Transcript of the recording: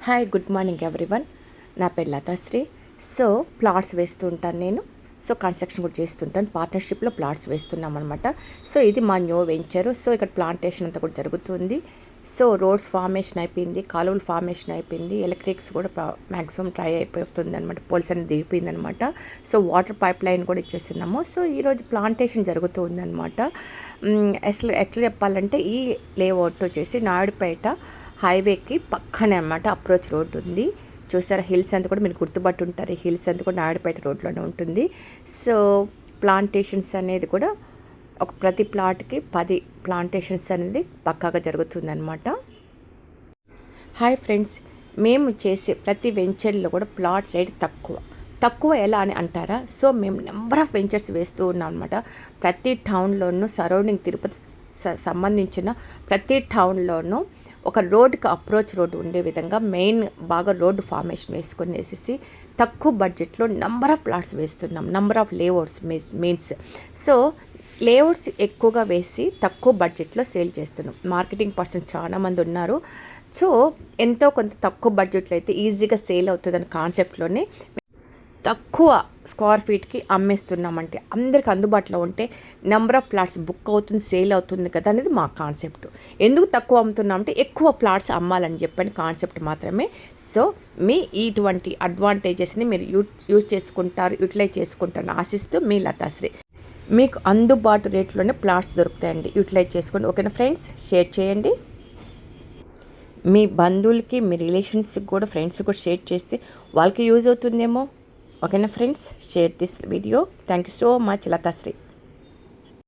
Hi good morning everyone. నా పేరు Lathasri. So plots వేస్తూ ఉంటాను నేను. సో కన్స్ట్రక్షన్ కూడా చేస్తుంటాను. పార్ట్నర్షిప్లో ప్లాట్స్ వేస్తున్నాం అనమాట. సో ఇది మా న్యూ వెంచరు. సో ఇక్కడ ప్లాంటేషన్ అంతా కూడా జరుగుతుంది. సో రోడ్స్ ఫార్మేషన్ అయిపోయింది, కాలువలు ఫార్మేషన్ అయిపోయింది, ఎలక్ట్రిక్స్ కూడా మ్యాక్సిమం ట్రై అయిపోతుంది అనమాట. పోల్స్ అనేది దిగిపోయింది అనమాట. సో వాటర్ పైప్ లైన్ కూడా ఇచ్చేస్తున్నాము. సో ఈరోజు ప్లాంటేషన్ జరుగుతూ ఉందన్నమాట. అసలు ఎట్లా చెప్పాలంటే ఈ లేఅవుట్ వచ్చేసి నాయుడుపేట హైవేకి పక్కనే అనమాట అప్రోచ్ రోడ్ ఉంది. చూసారా హిల్స్ అంతా కూడా మీరు గుర్తుపట్టుంటారు. ఈ హిల్స్ అంతా కూడా నాయుడుపేట రోడ్లోనే ఉంటుంది. సో ప్లాంటేషన్స్ అనేది కూడా ప్రతి ప్లాట్కి 10 ప్లాంటేషన్స్ అనేది పక్కాగా జరుగుతుందన్నమాట. హాయ్ ఫ్రెండ్స్, మేము చేసే ప్రతి వెంచర్లో కూడా ప్లాట్ రేట్ తక్కువ ఎలా అని అంటారా? సో మేము నెంబర్ ఆఫ్ వెంచర్స్ వేస్తూ ఉన్నాం అనమాట. ప్రతి టౌన్లోనూ సరౌండింగ్ తిరుపతి సంబంధించిన ప్రతి టౌన్లోనూ ఒక రోడ్డుకి అప్రోచ్ రోడ్డు ఉండే విధంగా మెయిన్ బాగా రోడ్డు ఫార్మేషన్ వేసేసి తక్కువ బడ్జెట్లో నంబర్ ఆఫ్ ప్లాట్స్ వేస్తున్నాం. Number of layouts means. So layouts ఎక్కువగా వేసి తక్కువ బడ్జెట్లో సేల్ చేస్తున్నాం. మార్కెటింగ్ పర్సన్ చాలామంది ఉన్నారు. సో ఎంతో కొంత తక్కువ బడ్జెట్లో అయితే ఈజీగా సేల్ అవుతుందని కాన్సెప్ట్లోనే తక్కువ స్క్వేర్ ఫీట్కి అమ్మేస్తున్నామంటే అందరికి అందుబాటులో ఉంటే నెంబర్ ఆఫ్ ప్లాట్స్ బుక్ అవుతుంది, సేల్ అవుతుంది కదా అనేది మా కాన్సెప్ట్. ఎందుకు తక్కువ అమ్ముతున్నామంటే ఎక్కువ ప్లాట్స్ అమ్మాలని చెప్పని కాన్సెప్ట్ మాత్రమే. సో మీ ఇటువంటి అడ్వాంటేజెస్ని మీరు యూటిలైజ్ చేసుకుంటారని ఆశిస్తూ మీ లతాశ్రీ. మీకు అందుబాటు రేట్లోనే ప్లాట్స్ దొరుకుతాయండి. యూటిలైజ్ చేసుకోండి. ఓకేనా ఫ్రెండ్స్, షేర్ చేయండి. మీ బంధువులకి, మీ రిలేషన్స్కి కూడా, ఫ్రెండ్స్కి కూడా షేర్ చేస్తే వాళ్ళకి యూజ్ అవుతుందేమో. ఓకేనా friends, share this video. Thank you so much Lathasri.